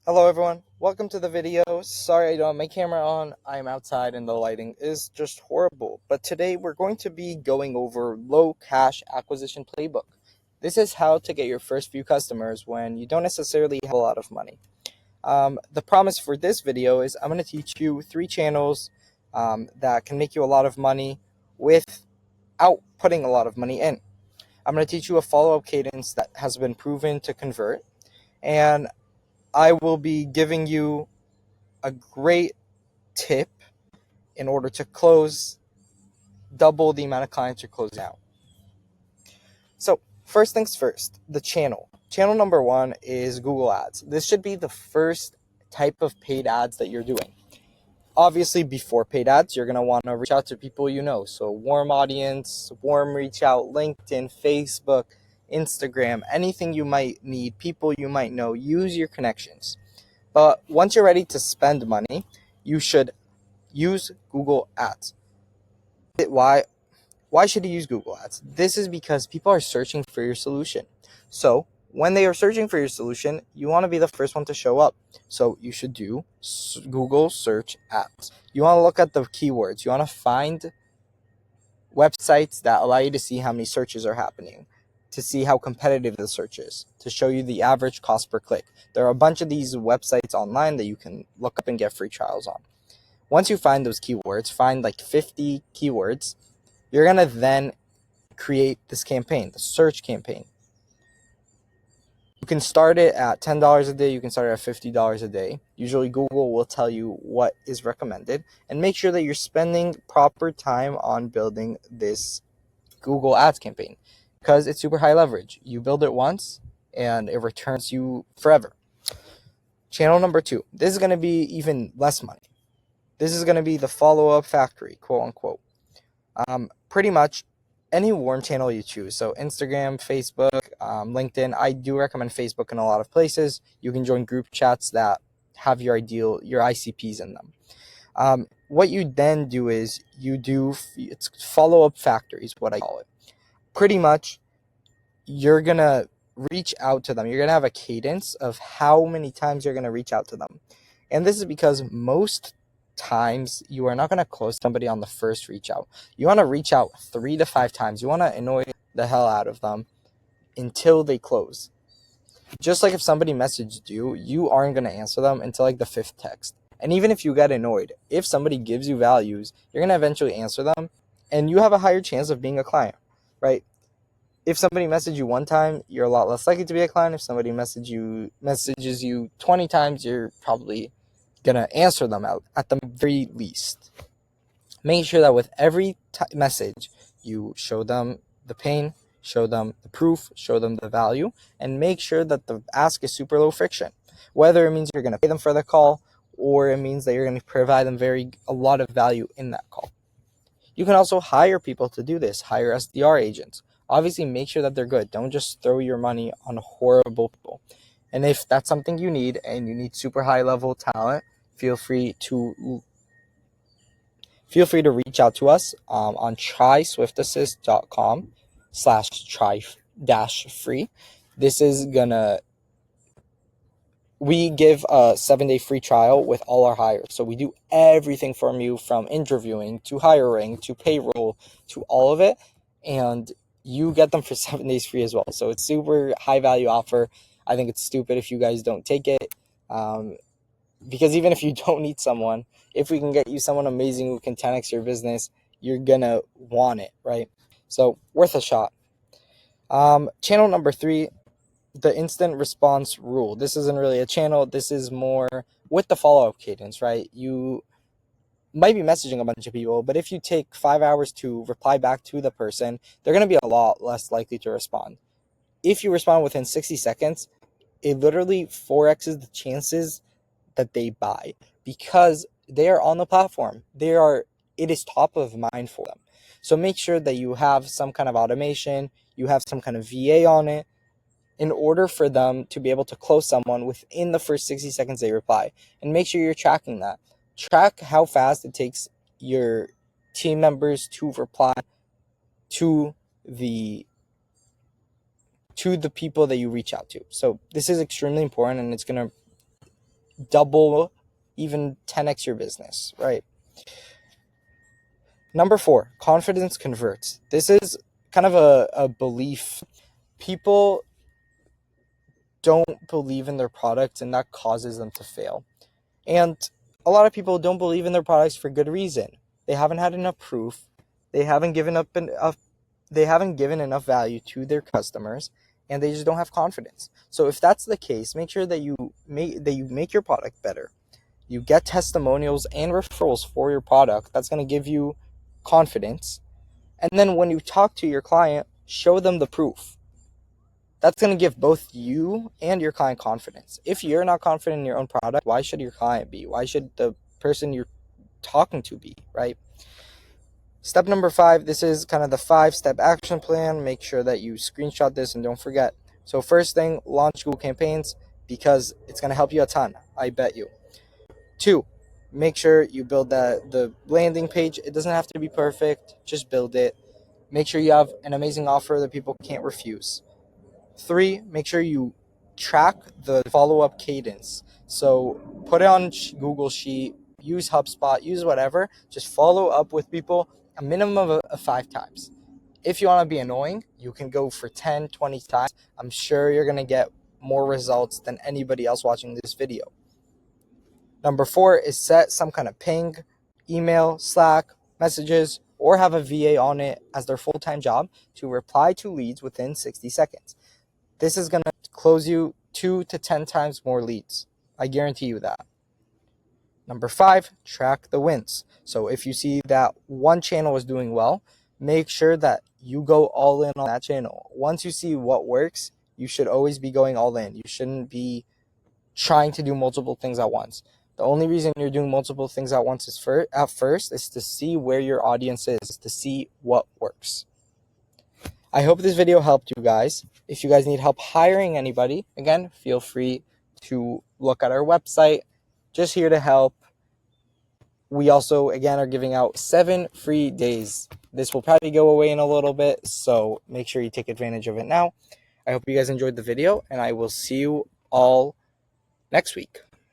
Hello everyone, welcome to the video. Sorry I don't have my camera on, I'm outside and the lighting is just horrible. But today we're going to be going over low cash acquisition playbook. This is how to get your first few customers when you don't necessarily have a lot of money. The promise for this video is I'm going to teach you 3 channels that can make you a lot of money without putting a lot of money in. I'm going to teach you a follow-up cadence that has been proven to convert, and I will be giving you a great tip in order to close double the amount of clients you're closing out. So first things first, the channel. Channel number 1 is Google Ads. This should be the first type of paid ads that you're doing. Obviously, before paid ads, you're going to want to reach out to people you know. So warm audience, warm reach out, LinkedIn, Facebook, Instagram, anything you might need, people you might know, use your connections. But once you're ready to spend money, you should use Google Ads. Why should you use Google Ads? This is because people are searching for your solution. So when they are searching for your solution, you want to be the first one to show up. So you should do Google search ads. You want to look at the keywords. You want to find websites that allow you to see how many searches are happening, to see how competitive the search is, to show you the average cost per click. There are a bunch of these websites online that you can look up and get free trials on. Once you find those keywords, find like 50 keywords, you're going to then create this campaign, the search campaign. You can start it at $10 a day. You can start it at $50 a day. Usually Google will tell you what is recommended, and make sure that you're spending proper time on building this Google Ads campaign because it's super high leverage. You build it once and it returns you forever. Channel number 2. This is going to be even less money. This is going to be the follow-up factory, quote unquote. Pretty much any warm channel you choose. So Instagram, Facebook, LinkedIn. I do recommend Facebook in a lot of places. You can join group chats that have your ICPs in them. What you then do is it's follow-up factories, what I call it. Pretty much you're going to reach out to them. You're going to have a cadence of how many times you're going to reach out to them. And this is because most times you are not going to close somebody on the first reach out. You want to reach out 3 to 5 times. You want to annoy the hell out of them until they close. Just like if somebody messaged you, you aren't going to answer them until like the 5th text. And even if you get annoyed, if somebody gives you values, you're going to eventually answer them, and you have a higher chance of being a client, right? If somebody messages you 1 time, you're a lot less likely to be a client. If somebody messages you 20 times, you're probably going to answer them out at the very least. Make sure that with every message, you show them the pain, show them the proof, show them the value, and make sure that the ask is super low friction. Whether it means you're going to pay them for the call, or it means that you're going to provide them a lot of value in that call. You can also hire people to do this. Hire SDR agents. Obviously, make sure that they're good. Don't just throw your money on horrible people. And if that's something you need, and you need super high level talent, feel free to reach out to us on tryswiftassist.com/try-free. This is we give a 7-day free trial with all our hires. So we do everything from you, from interviewing to hiring to payroll to all of it. And you get them for 7 days free as well. So it's super high value offer. I think it's stupid if you guys don't take it. Because even if you don't need someone, if we can get you someone amazing who can 10x your business, you're going to want it, right? So worth a shot. Channel number 3, the instant response rule. This isn't really a channel. This is more with the follow-up cadence, right? You might be messaging a bunch of people, but if you take 5 hours to reply back to the person, they're going to be a lot less likely to respond. If you respond within 60 seconds, it literally 4x's the chances that they buy because they are on the platform. It is top of mind for them. So make sure that you have some kind of automation, you have some kind of VA on it, in order for them to be able to close someone within the first 60 seconds they reply. And make sure you're tracking that. Track how fast it takes your team members to reply to the people that you reach out to. So this is extremely important, and it's going to double, even 10x your business, right? Number 4, confidence converts. This is kind of a belief. People don't believe in their products, and that causes them to fail. And a lot of people don't believe in their products for good reason. They haven't had enough proof. They haven't given enough value to their customers, and they just don't have confidence. So if that's the case, make sure that you make your product better. You get testimonials and referrals for your product. That's going to give you confidence. And then when you talk to your client, show them the proof. That's going to give both you and your client confidence. If you're not confident in your own product, why should your client be? Why should the person you're talking to be, right? Step number 5, this is kind of the 5-step action plan. Make sure that you screenshot this and don't forget. So first thing, launch Google campaigns, because it's going to help you a ton, I bet you. 2, make sure you build the landing page. It doesn't have to be perfect, just build it. Make sure you have an amazing offer that people can't refuse. 3, make sure you track the follow-up cadence. So put it on Google Sheet, use HubSpot, use whatever. Just follow up with people a minimum of 5 times. If you want to be annoying, you can go for 10, 20 times. I'm sure you're going to get more results than anybody else watching this video. Number 4 is set some kind of ping, email, Slack, messages, or have a VA on it as their full-time job to reply to leads within 60 seconds. This is going to close you 2 to 10 times more leads. I guarantee you that. Number 5, track the wins. So if you see that one channel is doing well, make sure that you go all in on that channel. Once you see what works, you should always be going all in. You shouldn't be trying to do multiple things at once. The only reason you're doing multiple things at once is at first is to see where your audience is, to see what works. I hope this video helped you guys. If you guys need help hiring anybody, again, feel free to look at our website. Just here to help. We also, again, are giving out 7 free days. This will probably go away in a little bit, so make sure you take advantage of it now. I hope you guys enjoyed the video, and I will see you all next week.